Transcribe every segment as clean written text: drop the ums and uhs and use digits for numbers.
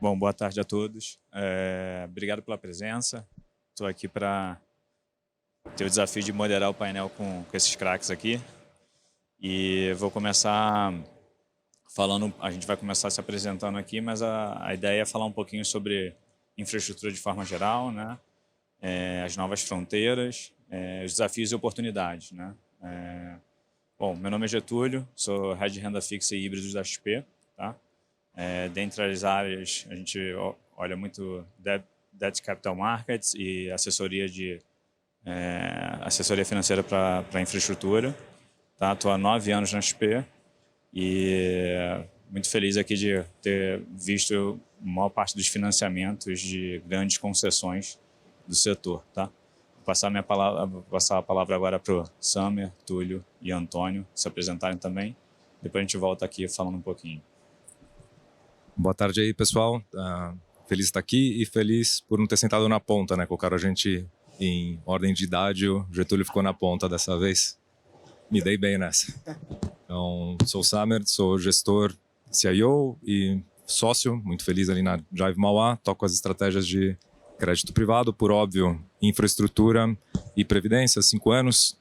Bom, boa tarde a todos. Obrigado pela presença. Estou aqui para ter o desafio de moderar o painel com esses craques aqui. E vou começar falando, a gente vai começar se apresentando aqui, mas a ideia é falar um pouquinho sobre infraestrutura de forma geral, né? As novas fronteiras, os desafios e oportunidades, né? Bom, meu nome é Getúlio, sou Head de Renda Fixa e Híbridos da XP, tá? Dentre as áreas, a gente olha muito Debt Capital Markets e assessoria financeira para infraestrutura. Tá? Estou há 9 anos na XP e muito feliz aqui de ter visto a maior parte dos financiamentos de grandes concessões do setor. Tá? Vou passar a palavra agora para o Samer, Túlio e Antônio se apresentarem também. Depois a gente volta aqui falando um pouquinho. Boa tarde aí, pessoal. Feliz de estar aqui e feliz por não ter sentado na ponta, né? Colocaram a gente em ordem de idade, o Getúlio ficou na ponta dessa vez. Me dei bem nessa. Então, sou o Samer, sou gestor CIO e sócio, muito feliz ali na Drive Mauá, toco as estratégias de crédito privado, por óbvio, infraestrutura e previdência, 5 anos.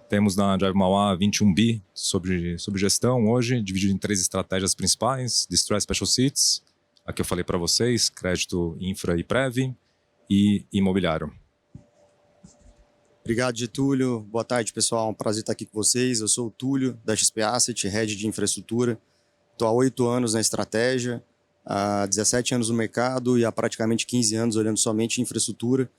Temos na Drive Mauá 21 bi sobre gestão hoje, dividido em 3 estratégias principais: Distressed Special Situations, a que eu falei para vocês, crédito, infra e prev, e imobiliário. Obrigado, Getúlio. Boa tarde, pessoal. Um prazer estar aqui com vocês. Eu sou o Túlio, da XP Asset, Head de Infraestrutura. Estou há 8 anos na estratégia, há 17 anos no mercado e há praticamente 15 anos olhando somente infraestrutura.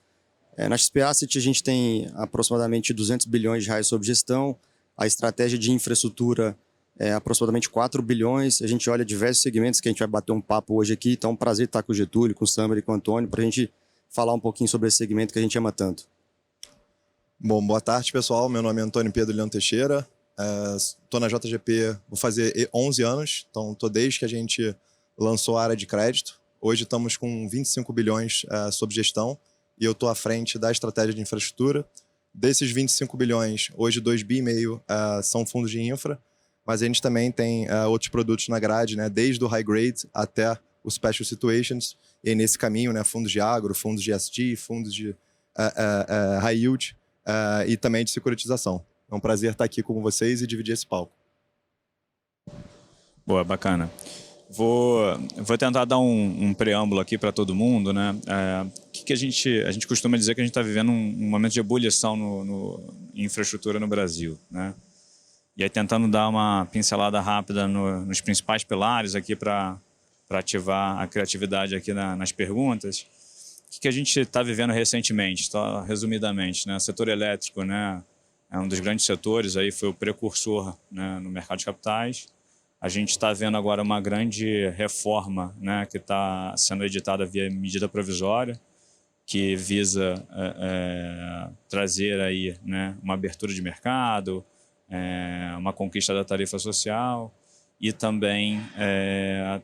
Na XP Asset, a gente tem aproximadamente 200 bilhões de reais sob gestão. A estratégia de infraestrutura é aproximadamente 4 bilhões. A gente olha diversos segmentos que a gente vai bater um papo hoje aqui. Então, é um prazer estar com o Getúlio, com o Samer e com o Antônio para a gente falar um pouquinho sobre esse segmento que a gente ama tanto. Bom, boa tarde, pessoal. Meu nome é Antônio Pedro Leão Teixeira. Estou na JGP, vou fazer 11 anos. Então, estou desde que a gente lançou a área de crédito. Hoje estamos com 25 bilhões sob gestão. E eu estou à frente da estratégia de infraestrutura. Desses 25 bilhões, hoje 2,5 bi são fundos de infra, mas a gente também tem outros produtos na grade, né, desde o high grade até os special situations, e nesse caminho, né, fundos de agro, fundos de ESG, fundos de high yield e também de securitização. É um prazer estar aqui com vocês e dividir esse palco. Boa, bacana. Vou tentar dar um preâmbulo aqui para todo mundo, né? Que a gente costuma dizer que a gente está vivendo um momento de ebulição em infraestrutura no Brasil, né? E aí tentando dar uma pincelada rápida nos principais pilares aqui para ativar a criatividade aqui nas perguntas. O que a gente está vivendo recentemente, resumidamente, né? O setor elétrico, né? É um dos grandes setores, aí foi o precursor, né, no mercado de capitais. A gente está vendo agora uma grande reforma, né, que está sendo editada via medida provisória, que visa trazer aí, né, uma abertura de mercado, uma conquista da tarifa social e também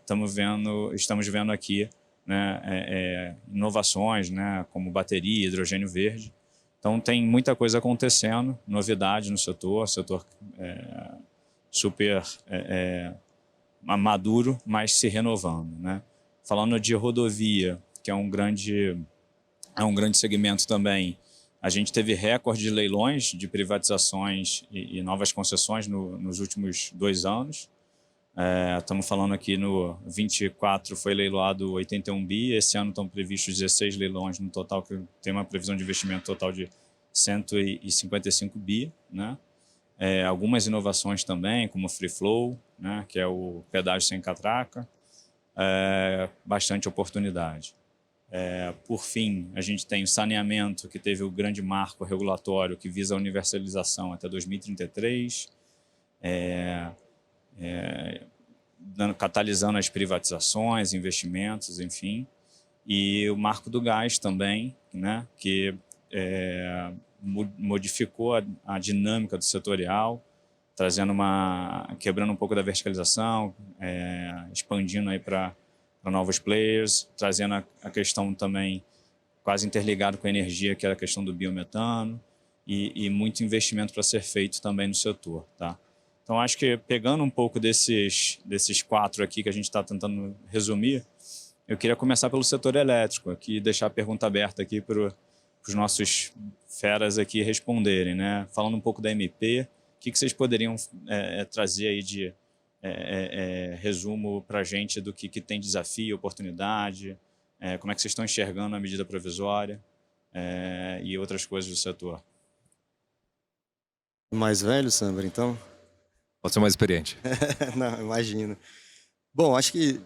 estamos vendo aqui, né, inovações, né, como bateria, hidrogênio verde. Então tem muita coisa acontecendo, novidade no setor super maduro, mas se renovando, né? Falando de rodovia, que é um grande segmento também, a gente teve recorde de leilões, de privatizações e novas concessões nos últimos 2 anos. Estamos falando aqui no 24 foi leiloado 81 bi, esse ano estão previstos 16 leilões no total, que tem uma previsão de investimento total de 155 bi, né? Algumas inovações também, como o Free Flow, né, que é o pedágio sem catraca, bastante oportunidade. Por fim, a gente tem o saneamento, que teve o grande marco regulatório que visa a universalização até 2033, catalisando as privatizações, investimentos, enfim. E o marco do gás também, né, que modificou a dinâmica do setorial, quebrando um pouco da verticalização, expandindo aí para novos players, trazendo a questão também quase interligado com a energia, que era a questão do biometano, e muito investimento para ser feito também no setor, tá? Então, acho que pegando um pouco desses 4 aqui que a gente está tentando resumir, Eu queria começar pelo setor elétrico, aqui deixar a pergunta aberta aqui para os nossos feras aqui responderem, né? Falando um pouco da MP, o que vocês poderiam trazer aí de resumo para a gente do que tem desafio, oportunidade, como é que vocês estão enxergando a medida provisória e outras coisas do setor? Mais velho, Sandra, então? Pode ser mais experiente. Não, imagino. Bom, acho que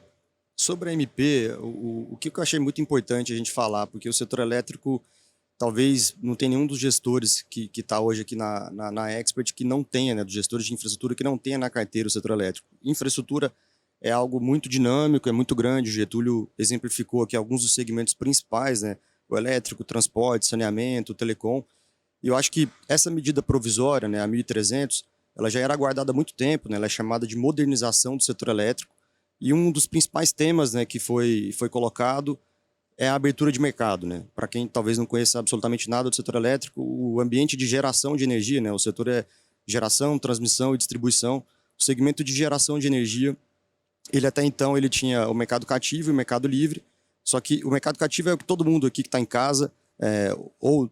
sobre a MP, o que eu achei muito importante a gente falar, porque o setor elétrico talvez não tenha nenhum dos gestores que está hoje aqui na Expert que não tenha, né, dos gestores de infraestrutura que não tenha na carteira o setor elétrico. Infraestrutura é algo muito dinâmico, é muito grande. O Getúlio exemplificou aqui alguns dos segmentos principais, né, o elétrico, transporte, saneamento, telecom. E eu acho que essa medida provisória, né, a 1.300, ela já era aguardada há muito tempo, né, ela é chamada de modernização do setor elétrico. E um dos principais temas, né, que foi colocado é a abertura de mercado, né? Para quem talvez não conheça absolutamente nada do setor elétrico, o ambiente de geração de energia, né? O setor é geração, transmissão e distribuição. O segmento de geração de energia, ele até então ele tinha o mercado cativo e o mercado livre. Só que o mercado cativo é o que todo mundo aqui que está em casa ou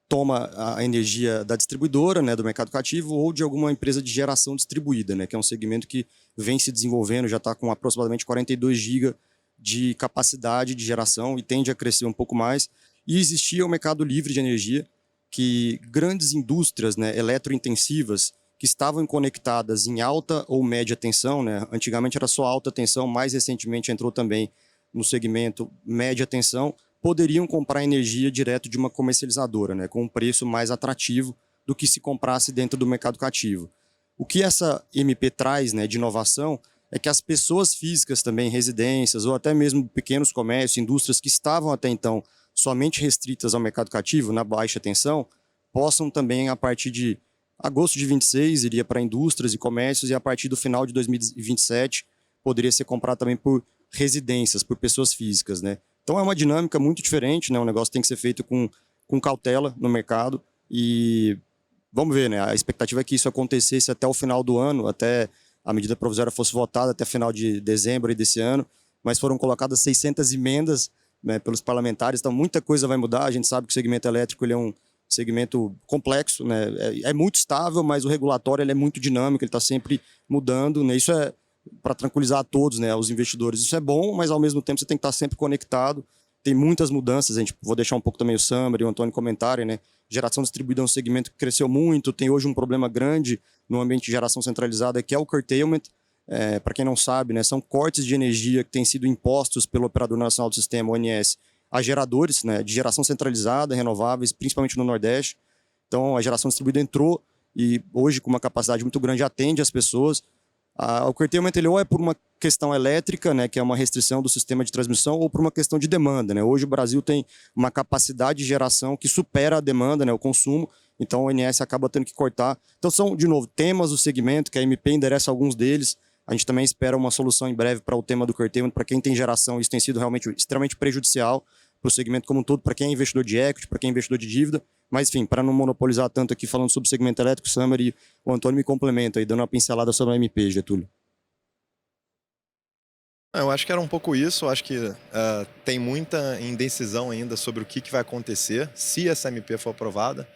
toma a energia da distribuidora, né, do mercado cativo, ou de alguma empresa de geração distribuída, né, que é um segmento que vem se desenvolvendo, já está com aproximadamente 42 GB de capacidade de geração e tende a crescer um pouco mais. E existia o mercado livre de energia, que grandes indústrias, né, eletrointensivas, que estavam conectadas em alta ou média tensão, né, antigamente era só alta tensão, mais recentemente entrou também no segmento média tensão, poderiam comprar energia direto de uma comercializadora, né, com um preço mais atrativo do que se comprasse dentro do mercado cativo. O que essa MP traz, né, de inovação é que as pessoas físicas também, residências ou até mesmo pequenos comércios, indústrias que estavam até então somente restritas ao mercado cativo, na baixa tensão, possam também, a partir de agosto de 26, iria para indústrias e comércios, e a partir do final de 2027 poderia ser comprado também por residências, por pessoas físicas, né? Então é uma dinâmica muito diferente, né? O negócio tem que ser feito com cautela no mercado e vamos ver, né? A expectativa é que isso acontecesse até o final do ano, até a medida provisória fosse votada até final de dezembro desse ano, mas foram colocadas 600 emendas, né, pelos parlamentares, então muita coisa vai mudar. A gente sabe que o segmento elétrico ele é um segmento complexo, né? É muito estável, mas o regulatório ele é muito dinâmico, ele está sempre mudando, né? Isso é para tranquilizar a todos, né, os investidores. Isso é bom, mas ao mesmo tempo você tem que estar sempre conectado. Tem muitas mudanças, a gente vou deixar um pouco também o Samar e o Antônio comentarem, né? Geração distribuída é um segmento que cresceu muito, tem hoje um problema grande no ambiente de geração centralizada, que é o curtailment. Para quem não sabe, né, são cortes de energia que têm sido impostos pelo Operador Nacional do Sistema, ONS, a geradores, né, de geração centralizada, renováveis, principalmente no Nordeste. Então, a geração distribuída entrou e hoje, com uma capacidade muito grande, atende as pessoas. O curtailment ele ou é por uma questão elétrica, né, que é uma restrição do sistema de transmissão, ou por uma questão de demanda, né? Hoje o Brasil tem uma capacidade de geração que supera a demanda, né, o consumo, então o ONS acaba tendo que cortar. Então são, de novo, temas do segmento, que a MP endereça alguns deles. A gente também espera uma solução em breve para o tema do curtailment. Para quem tem geração, isso tem sido realmente extremamente prejudicial para o segmento como um todo, para quem é investidor de equity, para quem é investidor de dívida. Mas, enfim, para não monopolizar tanto aqui falando sobre o segmento elétrico, o Samar e o Antônio me complementam aí, dando uma pincelada sobre a MP, Getúlio. Eu acho que era um pouco isso. Eu acho que tem muita indecisão ainda sobre o que vai acontecer se essa MP for aprovada.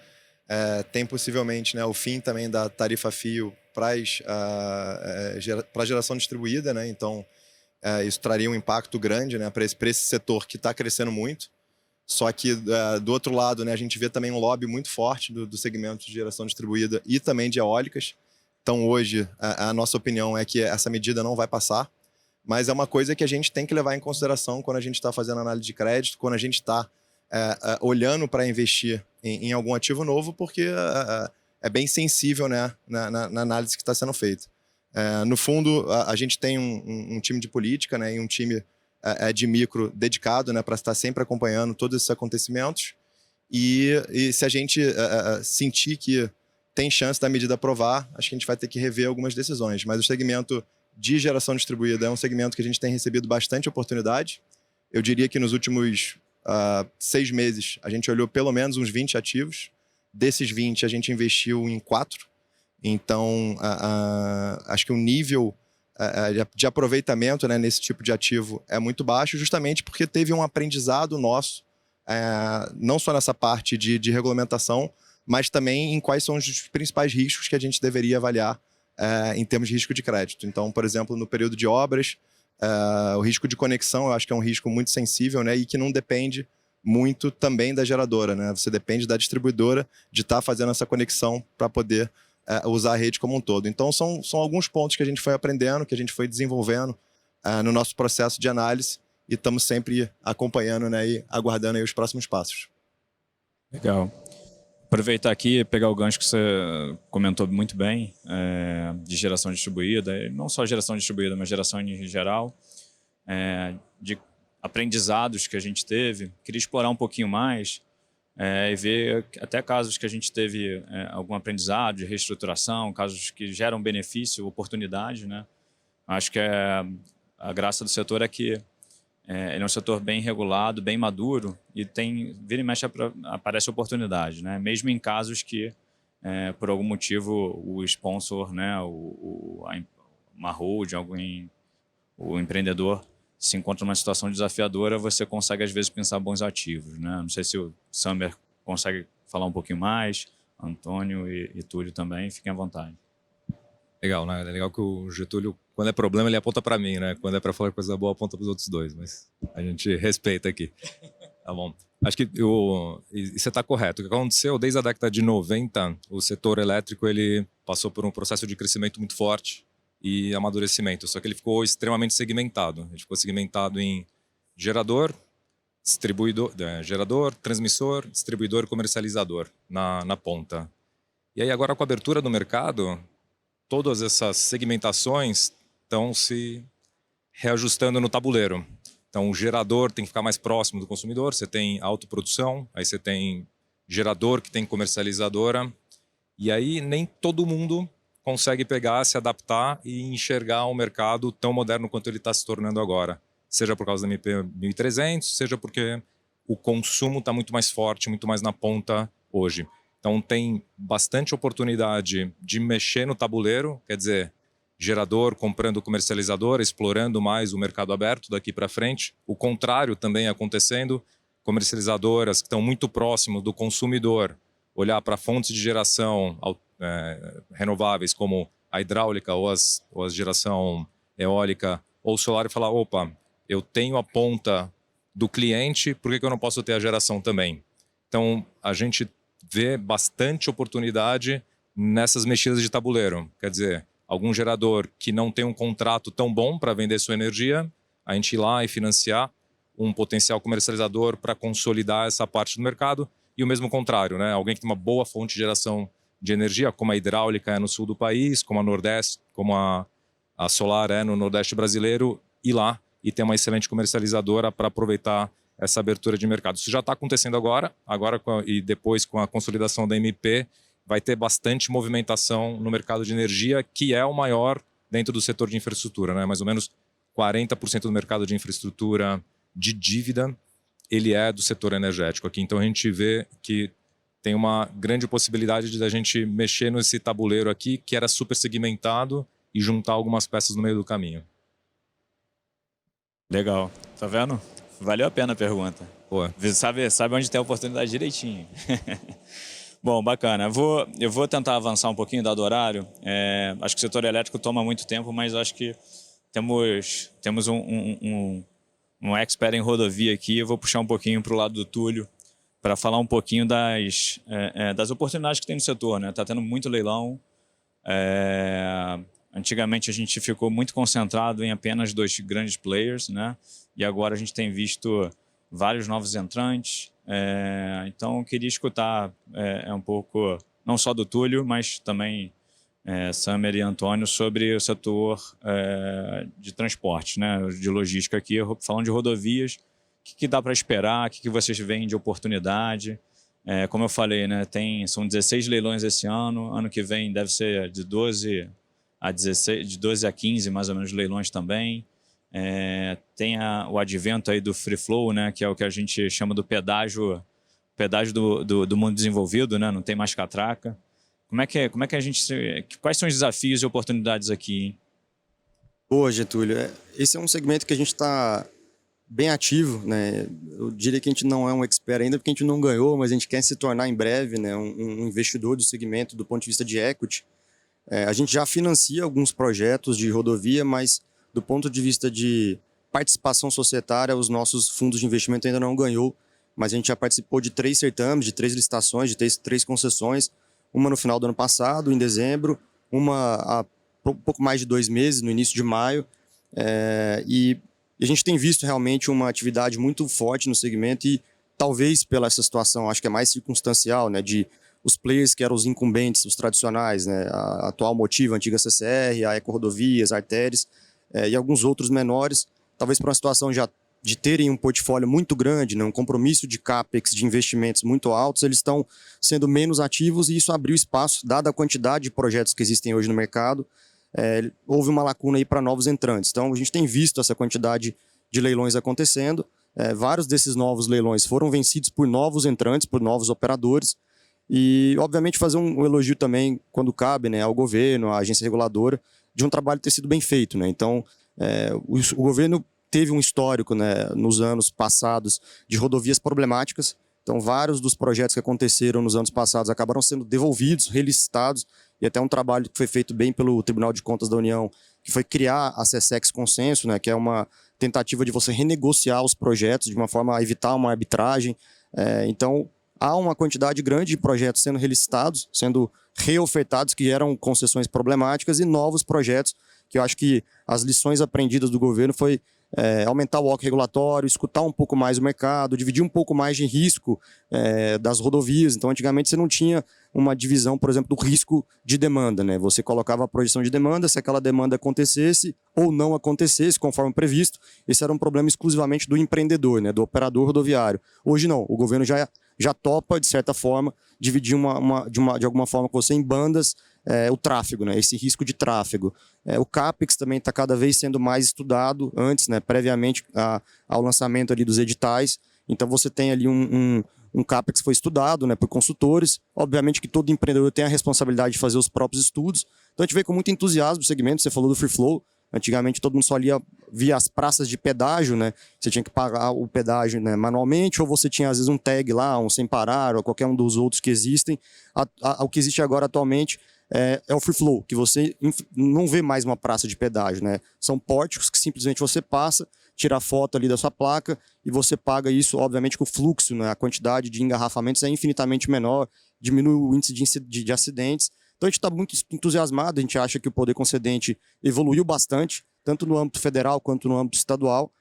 Tem possivelmente, né, o fim também da tarifa fio para a geração distribuída, né? Então, isso traria um impacto grande, né, para esse setor que está crescendo muito. Só que, do outro lado, né, a gente vê também um lobby muito forte do segmento de geração distribuída e também de eólicas. Então, hoje, a nossa opinião é que essa medida não vai passar, mas é uma coisa que a gente tem que levar em consideração quando a gente está fazendo análise de crédito, quando a gente está olhando para investir em algum ativo novo, porque é bem sensível, né, na análise que está sendo feita. No fundo, a gente tem um time de política, né, e um time de micro dedicado, né, para estar sempre acompanhando todos esses acontecimentos. E se a gente sentir que tem chance da medida aprovar, acho que a gente vai ter que rever algumas decisões. Mas o segmento de geração distribuída é um segmento que a gente tem recebido bastante oportunidade. Eu diria que nos últimos 6 meses a gente olhou pelo menos uns 20 ativos. Desses 20, a gente investiu em 4. Então, acho que o nível de aproveitamento, né, nesse tipo de ativo é muito baixo, justamente porque teve um aprendizado nosso, não só nessa parte de regulamentação, mas também em quais são os principais riscos que a gente deveria avaliar em termos de risco de crédito. Então, por exemplo, no período de obras, o risco de conexão eu acho que é um risco muito sensível, né, e que não depende muito também da geradora, né? Você depende da distribuidora de estar fazendo essa conexão para poder usar a rede como um todo. Então, são alguns pontos que a gente foi aprendendo, que a gente foi desenvolvendo no nosso processo de análise e estamos sempre acompanhando, né, e aguardando aí os próximos passos. Legal. Aproveitar aqui e pegar o gancho que você comentou muito bem, de geração distribuída, não só geração distribuída, mas geração em geral, de aprendizados que a gente teve. Queria explorar um pouquinho mais e ver até casos que a gente teve algum aprendizado de reestruturação, casos que geram benefício, oportunidade, né? Acho que a graça do setor é que ele é um setor bem regulado, bem maduro e vira e mexe aparece oportunidade, né? Mesmo em casos que, por algum motivo, o sponsor, né, uma hold, o empreendedor se encontra numa situação desafiadora, você consegue às vezes pensar bons ativos, né? Não sei se o Samer consegue falar um pouquinho mais, Antônio e Túlio também, fiquem à vontade. Legal, né? É legal que o Getúlio, quando é problema, ele aponta para mim, né? Quando é para falar coisa boa, aponta para os outros dois, mas a gente respeita aqui. Tá bom. Acho que e você está correto. O que aconteceu desde a década de 90, o setor elétrico ele passou por um processo de crescimento muito forte e amadurecimento, só que ele ficou extremamente segmentado. Ele ficou segmentado em gerador, transmissor, distribuidor e comercializador na ponta. E aí agora com a abertura do mercado, todas essas segmentações estão se reajustando no tabuleiro. Então, o gerador tem que ficar mais próximo do consumidor, você tem autoprodução, aí você tem gerador que tem comercializadora, e aí nem todo mundo consegue pegar, se adaptar e enxergar um mercado tão moderno quanto ele está se tornando agora. Seja por causa da MP 1300, seja porque o consumo está muito mais forte, muito mais na ponta hoje. Então tem bastante oportunidade de mexer no tabuleiro, quer dizer, gerador comprando comercializador, explorando mais o mercado aberto daqui para frente. O contrário também acontecendo, comercializadoras que estão muito próximos do consumidor, olhar para fontes de geração renováveis como a hidráulica ou a geração eólica ou solar e falar, opa, eu tenho a ponta do cliente, por que eu não posso ter a geração também? Então a gente vê bastante oportunidade nessas mexidas de tabuleiro. Quer dizer, algum gerador que não tem um contrato tão bom para vender sua energia, a gente ir lá e financiar um potencial comercializador para consolidar essa parte do mercado. E o mesmo contrário, né? Alguém que tem uma boa fonte de geração de energia, como a hidráulica é no sul do país, como a Nordeste, como a solar é no Nordeste brasileiro, ir lá e ter uma excelente comercializadora para aproveitar essa abertura de mercado. Isso já está acontecendo agora e depois com a consolidação da MP, vai ter bastante movimentação no mercado de energia, que é o maior dentro do setor de infraestrutura, né? Mais ou menos 40% do mercado de infraestrutura de dívida, ele é do setor energético aqui. Então a gente vê que tem uma grande possibilidade de a gente mexer nesse tabuleiro aqui, que era super segmentado, e juntar algumas peças no meio do caminho. Legal. Tá vendo? Valeu a pena a pergunta. Pô. Sabe onde tem a oportunidade direitinho. Bom, bacana. Eu vou tentar avançar um pouquinho, dado o horário. Acho que o setor elétrico toma muito tempo, mas acho que temos um expert em rodovia aqui. Eu vou puxar um pouquinho para o lado do Túlio para falar um pouquinho das oportunidades que tem no setor, né? Está tendo muito leilão. Antigamente a gente ficou muito concentrado em apenas 2 grandes players, né? E agora a gente tem visto vários novos entrantes. Então eu queria escutar um pouco, não só do Túlio, mas também Samer e Antônio, sobre o setor de transporte, né? De logística aqui, falando de rodovias. O que dá para esperar? O que vocês veem de oportunidade? Como eu falei, né? São 16 leilões esse ano. Ano que vem deve ser de 12 a 16, de 12 a 15 mais ou menos leilões também. Tem o advento aí do free flow, né? Que é o que a gente chama do pedágio do mundo desenvolvido, né? Não tem mais catraca. Como é que a gente... Quais são os desafios e oportunidades aqui, hein? Boa, Getúlio. Esse é um segmento que a gente está bem ativo, né? Eu diria que a gente não é um expert ainda porque a gente não ganhou, mas a gente quer se tornar em breve, né, um investidor do segmento do ponto de vista de equity. A gente já financia alguns projetos de rodovia, mas do ponto de vista de participação societária, os nossos fundos de investimento ainda não ganhou, mas a gente já participou de 3 certames, de 3 licitações, de três concessões, uma no final do ano passado, em dezembro, uma há pouco mais de 2 meses, no início de maio, e a gente tem visto realmente uma atividade muito forte no segmento e talvez pela essa situação, acho que é mais circunstancial, né, de os players que eram os incumbentes, os tradicionais, né, a atual Motiva, a antiga CCR, a Eco Rodovias, a Arteres, e alguns outros menores, talvez por uma situação já de terem um portfólio muito grande, né, um compromisso de capex, de investimentos muito altos, eles estão sendo menos ativos e isso abriu espaço, dada a quantidade de projetos que existem hoje no mercado, houve uma lacuna aí para novos entrantes. Então, a gente tem visto essa quantidade de leilões acontecendo, vários desses novos leilões foram vencidos por novos entrantes, por novos operadores, e, obviamente, fazer um elogio também, quando cabe, né, ao governo, à agência reguladora, de um trabalho ter sido bem feito, né? Então, o governo teve um histórico, né, nos anos passados de rodovias problemáticas. Então, vários dos projetos que aconteceram nos anos passados acabaram sendo devolvidos, relicitados, e até um trabalho que foi feito bem pelo Tribunal de Contas da União, que foi criar a SESEX Consenso, né, que é uma tentativa de você renegociar os projetos de uma forma a evitar uma arbitragem. Então, há uma quantidade grande de projetos sendo relicitados, sendo reofertados, que eram concessões problemáticas, e novos projetos, que eu acho que as lições aprendidas do governo foi aumentar o óculos regulatório, escutar um pouco mais o mercado, dividir um pouco mais de risco das rodovias. Então, antigamente, você não tinha uma divisão, por exemplo, do risco de demanda, né? Você colocava a projeção de demanda, se aquela demanda acontecesse ou não acontecesse, conforme previsto, esse era um problema exclusivamente do empreendedor, né? Do operador rodoviário. Hoje não, o governo já topa, de certa forma, dividir de alguma forma com você em bandas o tráfego, né? Esse risco de tráfego. O CAPEX também está cada vez sendo mais estudado antes, né? Previamente ao lançamento ali dos editais. Então você tem ali um CAPEX que foi estudado, né, por consultores. Obviamente que todo empreendedor tem a responsabilidade de fazer os próprios estudos. Então a gente vê com muito entusiasmo o segmento. Você falou do Free Flow. Antigamente todo mundo só via as praças de pedágio, né? Você tinha que pagar o pedágio, né, manualmente, ou você tinha às vezes um tag lá, um sem parar, ou qualquer um dos outros que existem. O que existe agora atualmente é o Free Flow, que você não vê mais uma praça de pedágio, né? São pórticos que simplesmente você passa, tira a foto ali da sua placa e você paga isso, obviamente, com o fluxo, né? A quantidade de engarrafamentos é infinitamente menor, diminui o índice de acidentes. Então a gente está muito entusiasmado, a gente acha que o poder concedente evoluiu bastante, tanto no âmbito federal quanto no âmbito estadual.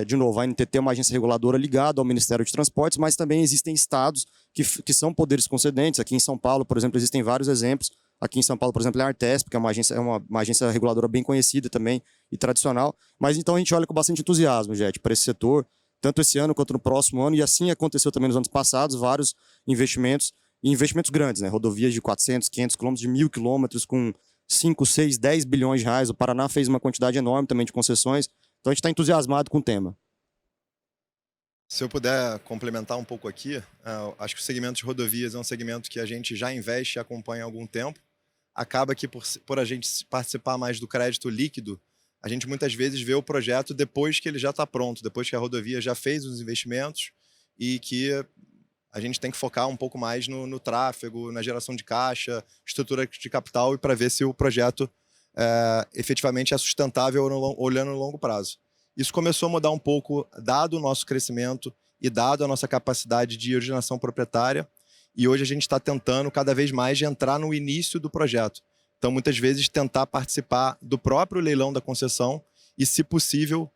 De novo, a NTT é uma agência reguladora ligada ao Ministério de Transportes, mas também existem estados que são poderes concedentes. Aqui em São Paulo, por exemplo, existem vários exemplos. Aqui em São Paulo, por exemplo, é a Artesp, que é uma agência reguladora bem conhecida também e tradicional. Mas então a gente olha com bastante entusiasmo, Jet, para esse setor, tanto esse ano quanto no próximo ano, e assim aconteceu também nos anos passados, vários investimentos, e investimentos grandes, né? Rodovias de 400, 500 quilômetros, de 1.000 quilômetros, com 5, 6, 10 bilhões de reais. O Paraná fez uma quantidade enorme também de concessões. Então a gente está entusiasmado com o tema. Se eu puder complementar um pouco aqui, acho que o segmento de rodovias é um segmento que a gente já investe e acompanha há algum tempo. Acaba que por a gente participar mais do crédito líquido, a gente muitas vezes vê o projeto depois que ele já está pronto, depois que a rodovia já fez os investimentos e que a gente tem que focar um pouco mais no tráfego, na geração de caixa, estrutura de capital e para ver se o projeto efetivamente é sustentável olhando no longo prazo. Isso começou a mudar um pouco, dado o nosso crescimento e dado a nossa capacidade de originação proprietária, e hoje a gente está tentando cada vez mais de entrar no início do projeto. Então, muitas vezes, tentar participar do próprio leilão da concessão e, se possível,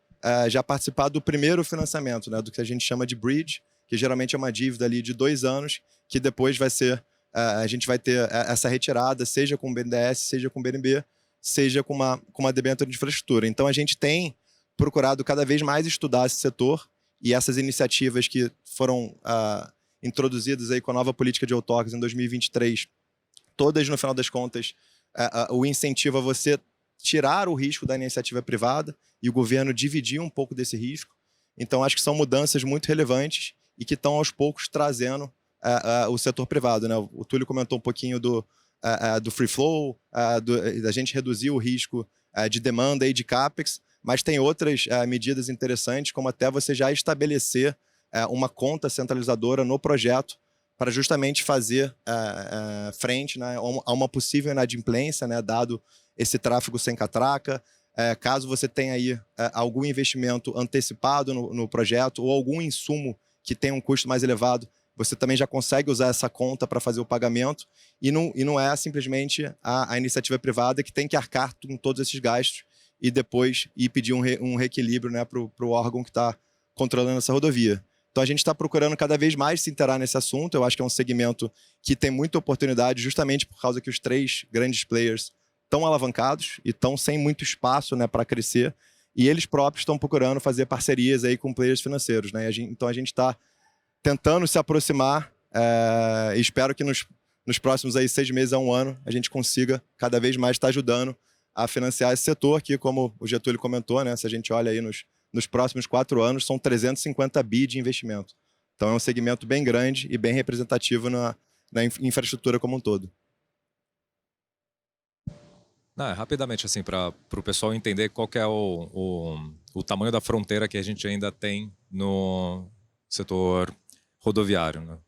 já participar do primeiro financiamento, né, do que a gente chama de bridge, que geralmente é uma dívida ali de 2 anos, que depois vai ser, a gente vai ter essa retirada, seja com o BNDES, seja com o BNB, seja com uma debênture de infraestrutura. Então, a gente tem procurado cada vez mais estudar esse setor e essas iniciativas que foram introduzidas aí com a nova política de outorgas em 2023, todas, no final das contas, o incentivo a você tirar o risco da iniciativa privada e o governo dividir um pouco desse risco. Então, acho que são mudanças muito relevantes e que estão, aos poucos, trazendo o setor privado, né? O Túlio comentou um pouquinho do free flow, da gente reduzir o risco de demanda e de CAPEX, mas tem outras medidas interessantes, como até você já estabelecer uma conta centralizadora no projeto para justamente fazer frente, né, a uma possível inadimplência, né, dado esse tráfego sem catraca. Caso você tenha aí algum investimento antecipado no projeto ou algum insumo que tenha um custo mais elevado, você também já consegue usar essa conta para fazer o pagamento e não é simplesmente a iniciativa privada que tem que arcar com todos esses gastos e depois ir pedir um reequilíbrio, né, para o órgão que está controlando essa rodovia. Então a gente está procurando cada vez mais se interar nesse assunto. Eu acho que é um segmento que tem muita oportunidade justamente por causa que os 3 grandes players estão alavancados e estão sem muito espaço, né, para crescer, e eles próprios estão procurando fazer parcerias aí com players financeiros, né? Então a gente está tentando se aproximar e espero que nos próximos aí 6 meses a 1 ano a gente consiga cada vez mais estar ajudando a financiar esse setor, que, como o Getúlio comentou, né, se a gente olha aí nos próximos 4 anos, são 350 bi de investimento. Então é um segmento bem grande e bem representativo na infraestrutura como um todo. Rapidamente, assim, para o pessoal entender qual que é o tamanho da fronteira que a gente ainda tem no setor rodoviário, né?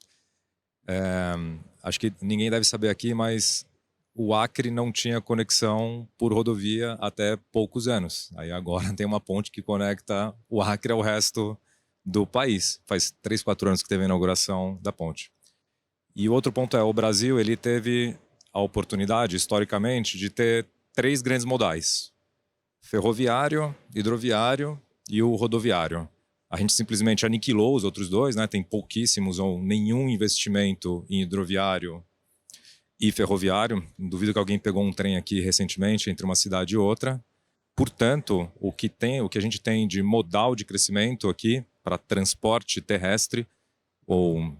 Acho que ninguém deve saber aqui, mas o Acre não tinha conexão por rodovia até poucos anos. Aí agora tem uma ponte que conecta o Acre ao resto do país. Faz 3, 4 anos que teve a inauguração da ponte. E o outro ponto é, o Brasil ele teve a oportunidade, historicamente, de ter 3 grandes modais: ferroviário, hidroviário e o rodoviário. A gente simplesmente aniquilou os outros 2, né? Tem pouquíssimos ou nenhum investimento em hidroviário e ferroviário. Duvido que alguém pegou um trem aqui recentemente entre uma cidade e outra. Portanto, o que a gente tem de modal de crescimento aqui para transporte terrestre ou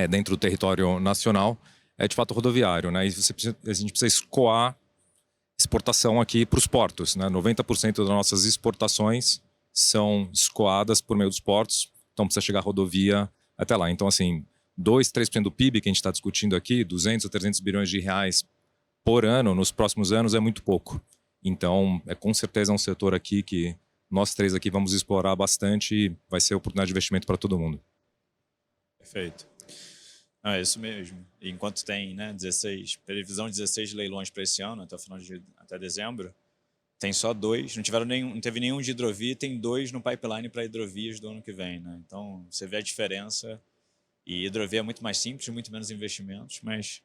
dentro do território nacional é de fato rodoviário, né? E a gente precisa escoar exportação aqui para os portos, né? 90% das nossas exportações são escoadas por meio dos portos, então precisa chegar a rodovia até lá. Então, assim, 2, 3% do PIB que a gente está discutindo aqui, 200 a 300 bilhões de reais por ano, nos próximos anos, é muito pouco. Então, com certeza um setor aqui que nós 3 aqui vamos explorar bastante e vai ser oportunidade de investimento para todo mundo. Perfeito. Não, é isso mesmo. E enquanto tem, né, previsão de 16 leilões para esse ano, até dezembro, tem só 2, não teve nenhum de hidrovia, tem 2 no pipeline para hidrovias do ano que vem, né? Então, você vê a diferença. E hidrovia é muito mais simples, muito menos investimentos, mas,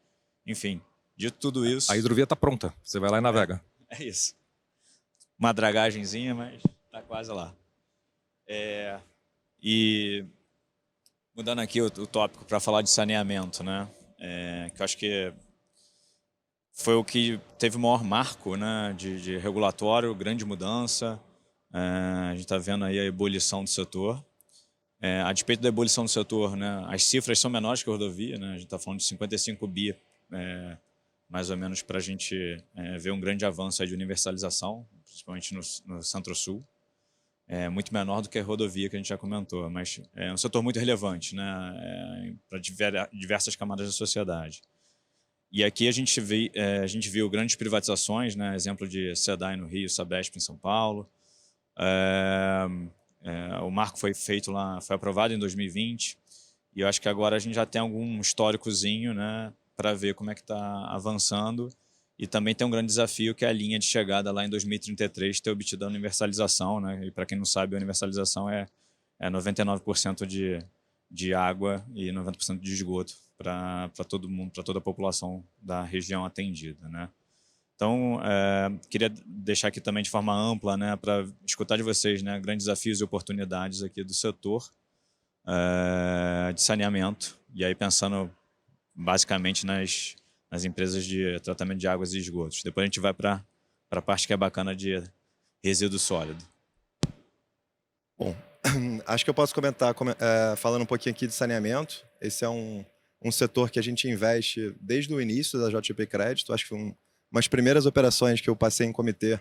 enfim, dito tudo isso... A hidrovia está pronta, você vai lá e navega. É isso. Uma dragagenzinha, mas está quase lá. E mudando aqui o tópico para falar de saneamento, né? Que eu acho que foi o que teve o maior marco, né, de regulatório, grande mudança. A gente está vendo aí a ebulição do setor. A despeito da ebulição do setor, né, as cifras são menores que a rodovia, né? A gente está falando de 55 bi, mais ou menos, para a gente ver um grande avanço aí de universalização, principalmente no Centro-Sul. Muito menor do que a rodovia que a gente já comentou, mas é um setor muito relevante, né, para diversas camadas da sociedade. E aqui a gente viu grandes privatizações, né, exemplo de SEDAI no Rio, Sabesp em São Paulo. O marco foi feito lá, foi aprovado em 2020, e eu acho que agora a gente já tem algum históricozinho, né, para ver como é que está avançando. E também tem um grande desafio, que é a linha de chegada lá em 2033, ter obtido a universalização, né? E para quem não sabe, a universalização é 99% de água e 90% de esgoto para todo mundo, para toda a população da região atendida, né? Então, queria deixar aqui também de forma ampla, né, para escutar de vocês, né, grandes desafios e oportunidades aqui do setor de saneamento. E aí pensando basicamente nas empresas de tratamento de águas e esgotos. Depois a gente vai para a parte que é bacana de resíduo sólido. Bom, acho que eu posso comentar falando um pouquinho aqui de saneamento. Esse é um setor que a gente investe desde o início da JGP Crédito. Acho que umas primeiras operações que eu passei em comitê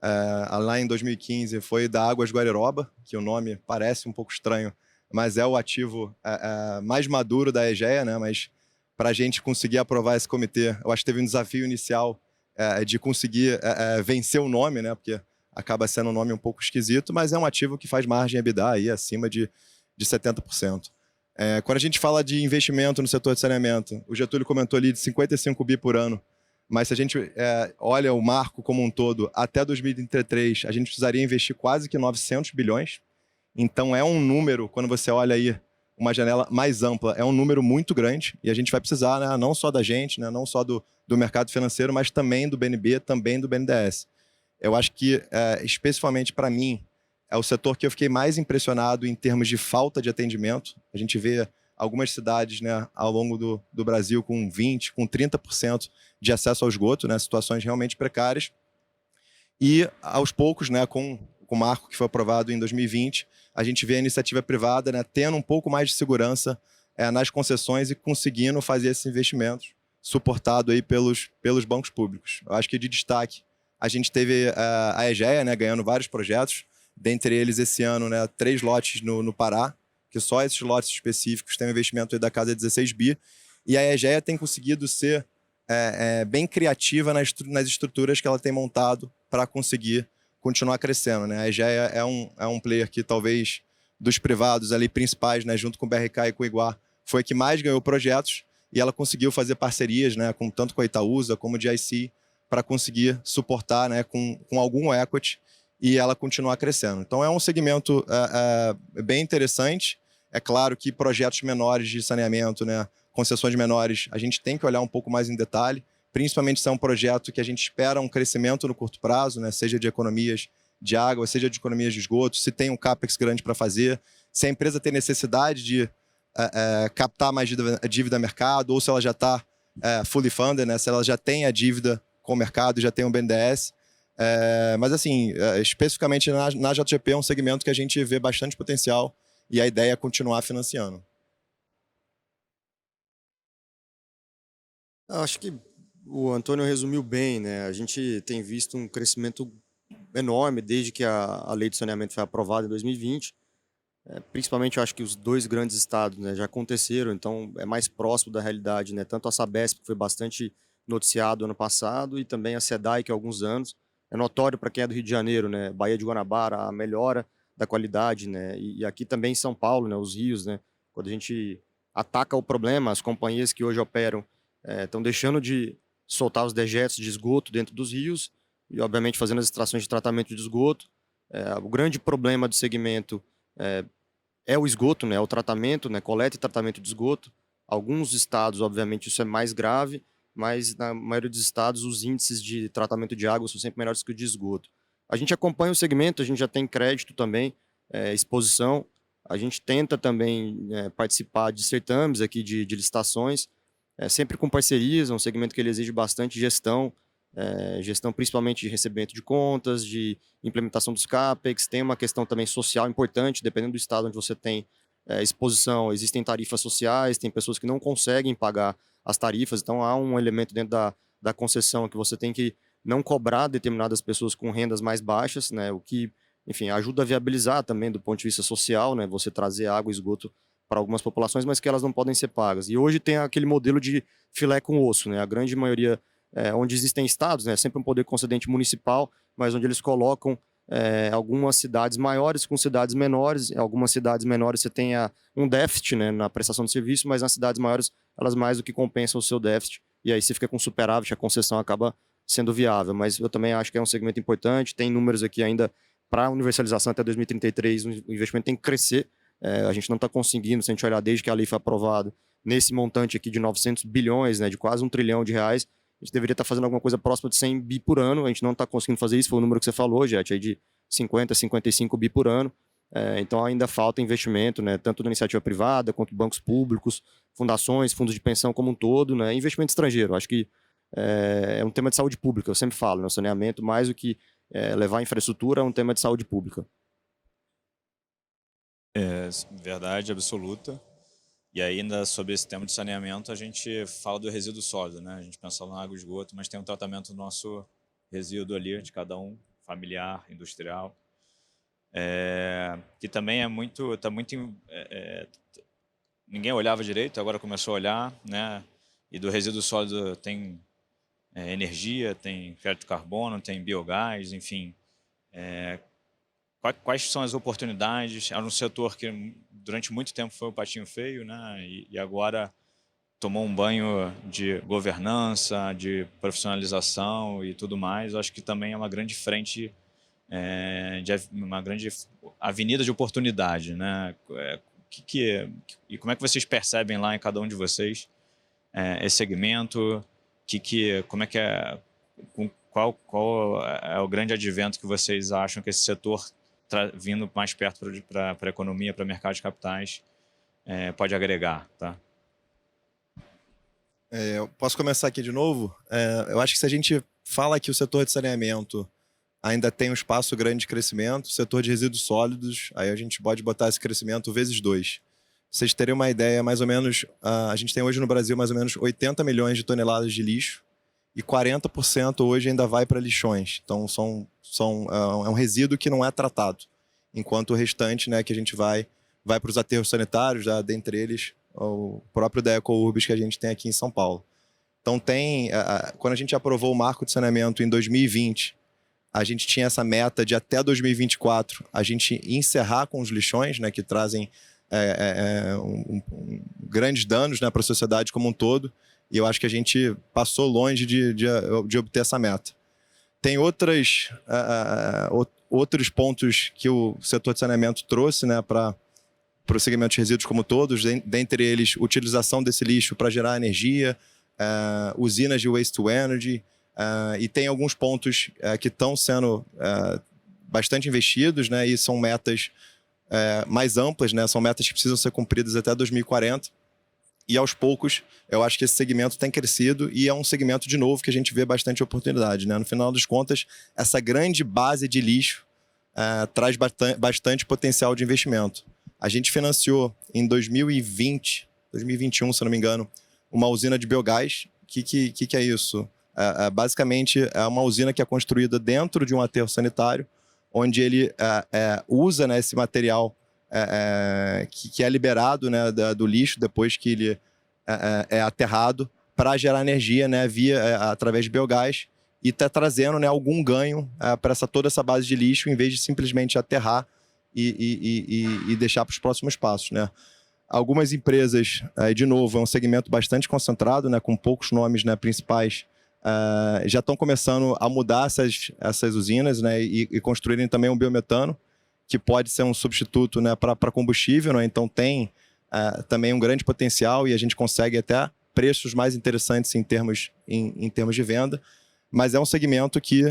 lá em 2015 foi da Águas Guariroba, que o nome parece um pouco estranho, mas é o ativo mais maduro da EGEA, né? Mas para a gente conseguir aprovar esse comitê, eu acho que teve um desafio inicial de conseguir vencer o nome, né? Porque acaba sendo um nome um pouco esquisito, mas é um ativo que faz margem EBITDA aí acima de 70%. Quando a gente fala de investimento no setor de saneamento, o Getúlio comentou ali de 55 bi por ano, mas se a gente olha o marco como um todo, até 2033, a gente precisaria investir quase que 900 bilhões. Então é um número, quando você olha aí uma janela mais ampla, é um número muito grande e a gente vai precisar, né, não só da gente, né, não só do mercado financeiro, mas também do BNB, também do BNDES. Eu acho que, especificamente para mim, é o setor que eu fiquei mais impressionado em termos de falta de atendimento. A gente vê algumas cidades, né, ao longo do Brasil com 20%, com 30% de acesso ao esgoto, né, situações realmente precárias. E, aos poucos, né, com o marco que foi aprovado em 2020, a gente vê a iniciativa privada, né, tendo um pouco mais de segurança nas concessões e conseguindo fazer esses investimentos, suportado aí pelos bancos públicos. Eu acho que de destaque, a gente teve a EGEA, né, ganhando vários projetos, dentre eles esse ano, né, 3 lotes no Pará, que só esses lotes específicos têm um investimento aí da casa de 16 bi, e a EGEA tem conseguido ser bem criativa nas estruturas que ela tem montado para conseguir continuar crescendo, né? A EGEA é um player que talvez dos privados ali principais, né, junto com o BRK e com o Iguar, foi a que mais ganhou projetos e ela conseguiu fazer parcerias, né, tanto com a Itaúsa como o GIC para conseguir suportar, né, com algum equity e ela continuar crescendo. Então é um segmento bem interessante. É claro que projetos menores de saneamento, né, concessões menores, a gente tem que olhar um pouco mais em detalhe, principalmente se é um projeto que a gente espera um crescimento no curto prazo, né, seja de economias de água, seja de economias de esgoto, se tem um CAPEX grande para fazer, se a empresa tem necessidade de captar mais dívida mercado, ou se ela já está fully funded, né, se ela já tem a dívida com o mercado, já tem um BNDES. Mas, assim, especificamente na JGP é um segmento que a gente vê bastante potencial e a ideia é continuar financiando. Eu acho que o Antônio resumiu bem, né? A gente tem visto um crescimento enorme desde que a lei de saneamento foi aprovada em 2020. Principalmente, eu acho que os 2 grandes estados, né, já aconteceram, então é mais próximo da realidade, né? Tanto a Sabesp, que foi bastante noticiado ano passado, e também a SEDAI, que há alguns anos. É notório para quem é do Rio de Janeiro, né? Baía de Guanabara, a melhora da qualidade, né? E aqui também em São Paulo, né? Os rios, né? Quando a gente ataca o problema, as companhias que hoje operam estão deixando de soltar os dejetos de esgoto dentro dos rios e, obviamente, fazendo as extrações de tratamento de esgoto. O grande problema do segmento é o esgoto, né? O tratamento, né? Coleta e tratamento de esgoto. Alguns estados, obviamente, isso é mais grave, mas na maioria dos estados os índices de tratamento de água são sempre melhores que o de esgoto. A gente acompanha o segmento, a gente já tem crédito também, exposição. A gente tenta também participar de certames aqui de licitações, sempre com parcerias, é um segmento que ele exige bastante gestão, gestão principalmente de recebimento de contas, de implementação dos CAPEX, tem uma questão também social importante, dependendo do estado onde você tem exposição, existem tarifas sociais, tem pessoas que não conseguem pagar as tarifas, então há um elemento dentro da concessão que você tem que não cobrar determinadas pessoas com rendas mais baixas, né, o que, enfim, ajuda a viabilizar também do ponto de vista social, né, você trazer água e esgoto para algumas populações, mas que elas não podem ser pagas. E hoje tem aquele modelo de filé com osso, né, a grande maioria, onde existem estados, né, sempre um poder concedente municipal, mas onde eles colocam algumas cidades maiores com cidades menores. Em algumas cidades menores você tem um déficit, né, na prestação de serviço, mas nas cidades maiores elas mais do que compensam o seu déficit, e aí você fica com superávit, a concessão acaba sendo viável. Mas eu também acho que é um segmento importante, tem números aqui ainda para universalização até 2033, o investimento tem que crescer, a gente não está conseguindo, se a gente olhar desde que a lei foi aprovada, nesse montante aqui de 900 bilhões, né, de quase R$1 trilhão, a gente deveria estar fazendo alguma coisa próxima de 100 bi por ano, a gente não está conseguindo fazer isso, foi o número que você falou, Jet, aí de 50, 55 bi por ano. Então ainda falta investimento, né, tanto da iniciativa privada, quanto bancos públicos, fundações, fundos de pensão como um todo, né, investimento estrangeiro. Acho que é um tema de saúde pública, eu sempre falo, né, o saneamento, mais do que levar a infraestrutura, é um tema de saúde pública. Verdade absoluta. E ainda sobre esse tema de saneamento, a gente fala do resíduo sólido, né? A gente pensa na água e esgoto, mas tem um tratamento do nosso resíduo ali, de cada um, familiar, industrial, que também ninguém olhava direito, agora começou a olhar, né? E do resíduo sólido tem energia, tem crédito carbono, tem biogás, enfim. Quais são as oportunidades? É um setor que durante muito tempo foi o patinho feio, né? E agora tomou um banho de governança, de profissionalização e tudo mais. Eu acho que também é uma grande frente, uma grande avenida de oportunidade, né? E como é que vocês percebem lá em cada um de vocês esse segmento? Como é que é? Qual é o grande advento que vocês acham que esse setor vindo mais perto para a economia, para o mercado de capitais, pode agregar, tá? Eu posso começar aqui de novo? Eu acho que se a gente fala que o setor de saneamento ainda tem um espaço grande de crescimento, o setor de resíduos sólidos, aí a gente pode botar esse crescimento vezes 2. Vocês terem uma ideia, mais ou menos, a gente tem hoje no Brasil mais ou menos 80 milhões de toneladas de lixo e 40% hoje ainda vai para lixões. Então, é um resíduo que não é tratado, enquanto o restante, né, que a gente vai para os aterros sanitários, dentre eles o próprio da EcoUrbis que a gente tem aqui em São Paulo. Então, quando a gente aprovou o marco de saneamento em 2020, a gente tinha essa meta de até 2024 a gente encerrar com os lixões, né, que trazem grandes danos, né, para a sociedade como um todo, e eu acho que a gente passou longe de obter essa meta. Tem outros pontos que o setor de saneamento trouxe, né, para o segmento de resíduos como todos, dentre eles utilização desse lixo para gerar energia, usinas de waste to energy, e tem alguns pontos que estão sendo bastante investidos, né, e são metas mais amplas, né, são metas que precisam ser cumpridas até 2040. E aos poucos, eu acho que esse segmento tem crescido e é um segmento, de novo, que a gente vê bastante oportunidade, né? No final das contas, essa grande base de lixo traz bastante potencial de investimento. A gente financiou em 2020, 2021, se não me engano, uma usina de biogás. O que é isso? Basicamente, é uma usina que é construída dentro de um aterro sanitário, onde ele usa, né, esse material que é liberado, né, do lixo depois que ele é aterrado para gerar energia, né, através de biogás, e está trazendo, né, algum ganho para toda essa base de lixo, em vez de simplesmente aterrar e deixar para os próximos passos, né. Algumas empresas, de novo, é um segmento bastante concentrado, né, com poucos nomes, né, principais, já estão começando a mudar essas usinas, né, e construírem também um biometano, que pode ser um substituto, né, para combustível, né? Então tem também um grande potencial e a gente consegue até preços mais interessantes em termos de venda, mas é um segmento que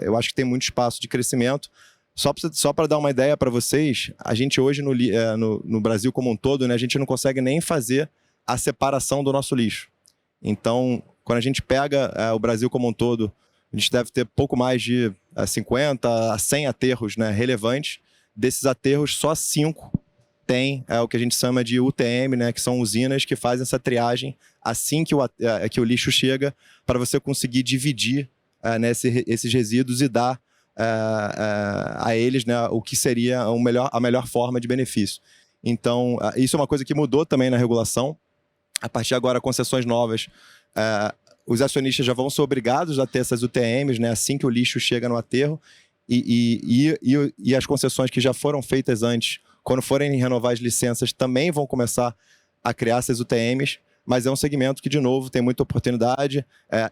eu acho que tem muito espaço de crescimento. Só para dar uma ideia para vocês, a gente hoje no Brasil como um todo, né, a gente não consegue nem fazer a separação do nosso lixo. Então, quando a gente pega o Brasil como um todo, a gente deve ter pouco mais de 50 a 100 aterros, né, relevantes. Desses aterros, só 5 tem o que a gente chama de UTM, né, que são usinas que fazem essa triagem assim que o lixo chega, para você conseguir dividir né, esses resíduos e dar a eles, né, o que seria a melhor forma de benefício. Então, isso é uma coisa que mudou também na regulação. A partir de agora, concessões novas, os acionistas já vão ser obrigados a ter essas UTMs, né, assim que o lixo chega no aterro, e as concessões que já foram feitas antes, quando forem renovar as licenças, também vão começar a criar essas UTMs, mas é um segmento que, de novo, tem muita oportunidade.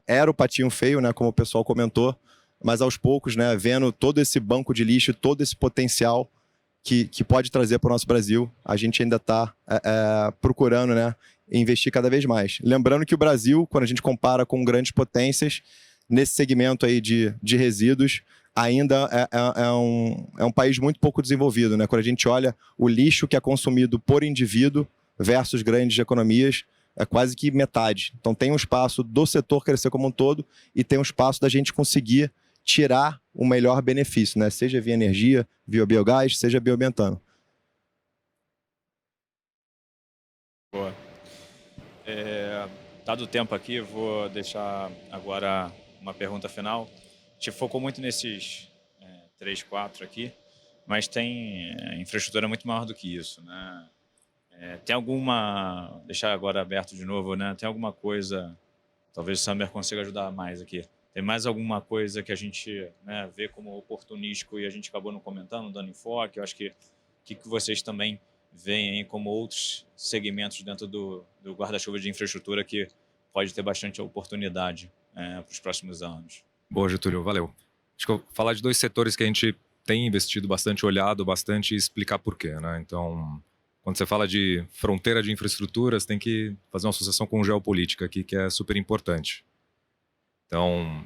Era o patinho feio, né, como o pessoal comentou, mas aos poucos, né, vendo todo esse banco de lixo, todo esse potencial que pode trazer para o nosso Brasil, a gente ainda está procurando, né, investir cada vez mais. Lembrando que o Brasil, quando a gente compara com grandes potências, nesse segmento aí de resíduos, ainda é um país muito pouco desenvolvido, né? Quando a gente olha o lixo que é consumido por indivíduo versus grandes economias, é quase que metade. Então tem um espaço do setor crescer como um todo e tem um espaço da gente conseguir tirar o melhor benefício, né? Seja via energia, via biogás, seja biometano. Boa. Dado o tempo aqui, eu vou deixar agora uma pergunta final. A gente focou muito nesses 3, 4 aqui, mas tem infraestrutura muito maior do que isso, né? Tem alguma... Deixar agora aberto de novo, né? Tem alguma coisa Talvez o Summer consiga ajudar mais aqui. Tem mais alguma coisa que a gente, né, vê como oportunístico e a gente acabou não comentando, dando enfoque? Eu acho que vocês também veem aí como outros segmentos dentro do guarda-chuva de infraestrutura que pode ter bastante oportunidade para os próximos anos. Boa, Getúlio, valeu. Acho que eu vou falar de 2 setores que a gente tem investido bastante, olhado bastante e explicar por quê, né? Então, quando você fala de fronteira de infraestruturas, tem que fazer uma associação com geopolítica aqui, que é super importante. Então,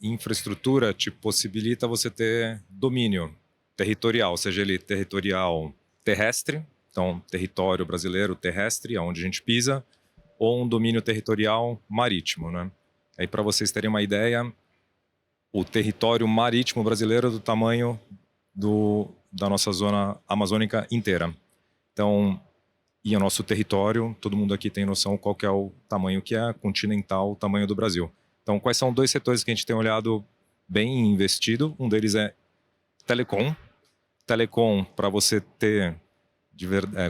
infraestrutura te possibilita você ter domínio territorial, seja ele territorial terrestre, então território brasileiro terrestre, onde a gente pisa, ou um domínio territorial marítimo, né? Aí, para vocês terem uma ideia, o território marítimo brasileiro é do tamanho da nossa zona amazônica inteira. Então, e o nosso território, todo mundo aqui tem noção qual que é o tamanho que é continental, o tamanho do Brasil. Então, quais são 2 setores que a gente tem olhado bem investido? Um deles é telecom. Telecom, para você ter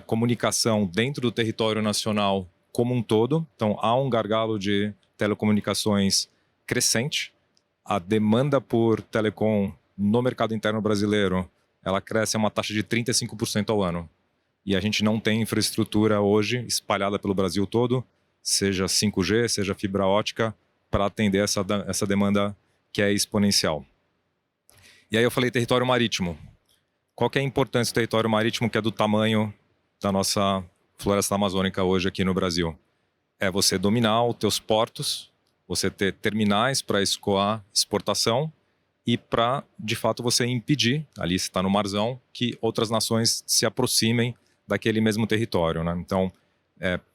comunicação dentro do território nacional como um todo. Então, há um gargalo de telecomunicações crescente. A demanda por telecom no mercado interno brasileiro, ela cresce a uma taxa de 35% ao ano. E a gente não tem infraestrutura hoje espalhada pelo Brasil todo, seja 5G, seja fibra ótica, para atender essa demanda que é exponencial. E aí eu falei território marítimo. Qual que é a importância do território marítimo, que é do tamanho da nossa floresta amazônica hoje aqui no Brasil? É você dominar os teus portos, você ter terminais para escoar exportação e para, de fato, você impedir, ali você está no marzão, que outras nações se aproximem daquele mesmo território, né? Então,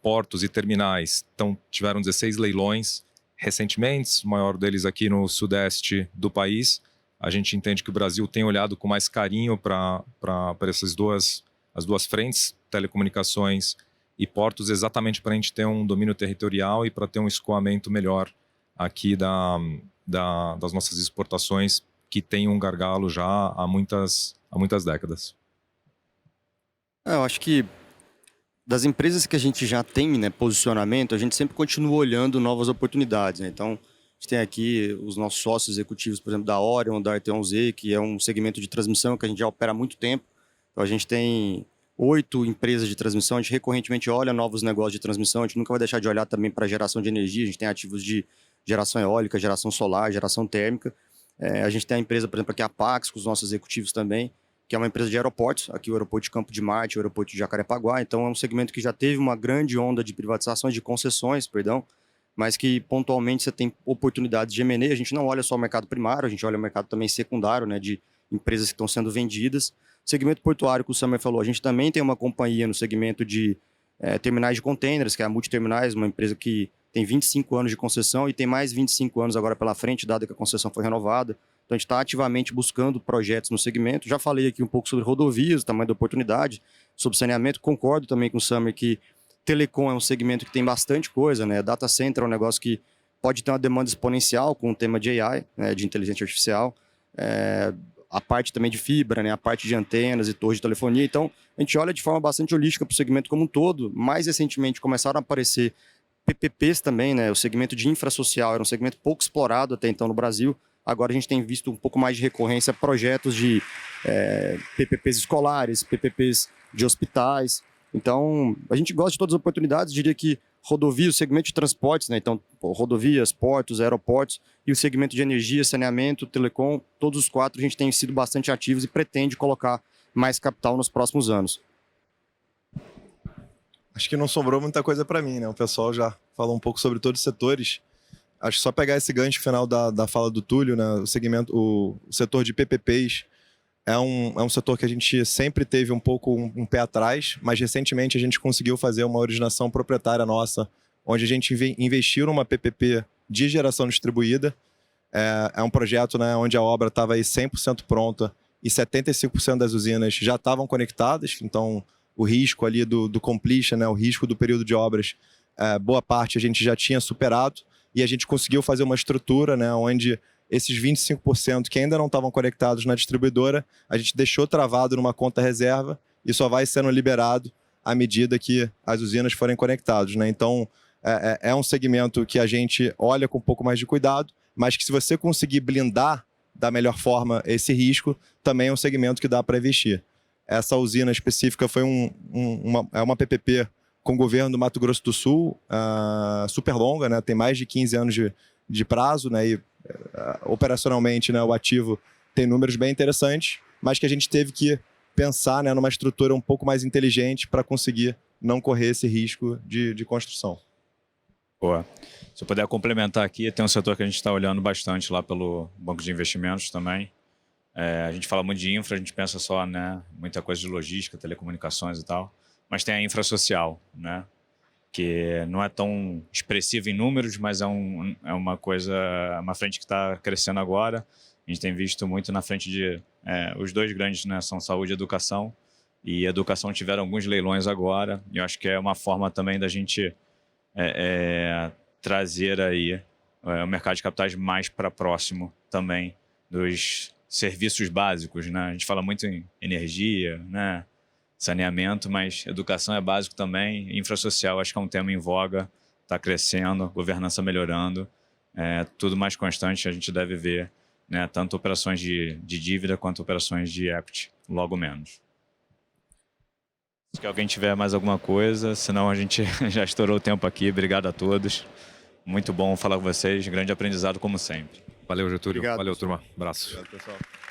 portos e terminais tiveram 16 leilões recentemente, o maior deles aqui no sudeste do país. A gente entende que o Brasil tem olhado com mais carinho para as duas frentes, telecomunicações e portos, exatamente para a gente ter um domínio territorial e para ter um escoamento melhor aqui das nossas exportações, que tem um gargalo já há muitas décadas. Eu acho que das empresas que a gente já tem, né, posicionamento, a gente sempre continua olhando novas oportunidades, né? Então, a gente tem aqui os nossos sócios executivos, por exemplo, da Orion, da RT1Z, que é um segmento de transmissão que a gente já opera há muito tempo. Então, a gente tem 8 empresas de transmissão, a gente recorrentemente olha novos negócios de transmissão, a gente nunca vai deixar de olhar também para geração de energia, a gente tem ativos de geração eólica, geração solar, geração térmica. A gente tem a empresa, por exemplo, aqui a Pax, com os nossos executivos também, que é uma empresa de aeroportos, aqui o aeroporto de Campo de Marte, o aeroporto de Jacarepaguá. Então é um segmento que já teve uma grande onda de privatizações, de concessões, mas que pontualmente você tem oportunidades de M&A. A gente não olha só o mercado primário, a gente olha o mercado também secundário, né, de empresas que estão sendo vendidas. Segmento portuário, que o Summer falou, a gente também tem uma companhia no segmento de terminais de containers, que é a Multiterminais, uma empresa que tem 25 anos de concessão e tem mais 25 anos agora pela frente, dado que a concessão foi renovada. Então, a gente está ativamente buscando projetos no segmento. Já falei aqui um pouco sobre rodovias, o tamanho da oportunidade, sobre saneamento. Concordo também com o Summer que telecom é um segmento que tem bastante coisa, né? Data center é um negócio que pode ter uma demanda exponencial com o tema de AI, né, de inteligência artificial. A parte também de fibra, né, a parte de antenas e torres de telefonia. Então, a gente olha de forma bastante holística para o segmento como um todo. Mais recentemente, começaram a aparecer PPPs também, né? O segmento de infrasocial era um segmento pouco explorado até então no Brasil. Agora a gente tem visto um pouco mais de recorrência, projetos de PPPs escolares, PPPs de hospitais. Então, a gente gosta de todas as oportunidades. Diria que rodovia, o segmento de transportes, né? Então, rodovias, portos, aeroportos, e o segmento de energia, saneamento, telecom, todos os 4 a gente tem sido bastante ativos e pretende colocar mais capital nos próximos anos. Acho que não sobrou muita coisa para mim, né? O pessoal já falou um pouco sobre todos os setores. Acho que só pegar esse gancho final da fala do Túlio, né? O setor de PPPs é um setor que a gente sempre teve um pouco um pé atrás, mas recentemente a gente conseguiu fazer uma originação proprietária nossa, onde a gente investiu numa PPP de geração distribuída. É um projeto, né, onde a obra estava aí 100% pronta e 75% das usinas já estavam conectadas, então o risco ali do completion, né, o risco do período de obras, boa parte a gente já tinha superado. E a gente conseguiu fazer uma estrutura, né, onde esses 25% que ainda não estavam conectados na distribuidora, a gente deixou travado numa conta reserva e só vai sendo liberado à medida que as usinas forem conectadas, né? Então, é um segmento que a gente olha com um pouco mais de cuidado, mas que se você conseguir blindar da melhor forma esse risco, também é um segmento que dá para investir. Essa usina específica foi uma PPP com o governo do Mato Grosso do Sul, super longa, né? Tem mais de 15 anos de prazo, né? E operacionalmente, né, o ativo tem números bem interessantes, mas que a gente teve que pensar, né, numa estrutura um pouco mais inteligente para conseguir não correr esse risco de construção. Boa. Se eu puder complementar aqui, tem um setor que a gente está olhando bastante lá pelo Banco de Investimentos também. A gente fala muito de infra, a gente pensa só, né, muita coisa de logística, telecomunicações e tal, mas tem a infra social, né, que não é tão expressiva em números, mas é uma coisa, uma frente que está crescendo agora. A gente tem visto muito na frente de... os dois grandes, né, são saúde e educação, e educação tiveram alguns leilões agora, e eu acho que é uma forma também da gente trazer aí o mercado de capitais mais para próximo também dos serviços básicos, né? A gente fala muito em energia, né, saneamento, mas educação é básico também. Infra social acho que é um tema em voga, está crescendo, governança melhorando, tudo mais constante a gente deve ver, né, tanto operações de dívida quanto operações de equity, logo menos. Se alguém tiver mais alguma coisa, senão a gente já estourou o tempo aqui. Obrigado a todos. Muito bom falar com vocês. Grande aprendizado como sempre. Valeu, Getúlio. Obrigado, Valeu, pessoal. turma. Abraço. Obrigado, pessoal.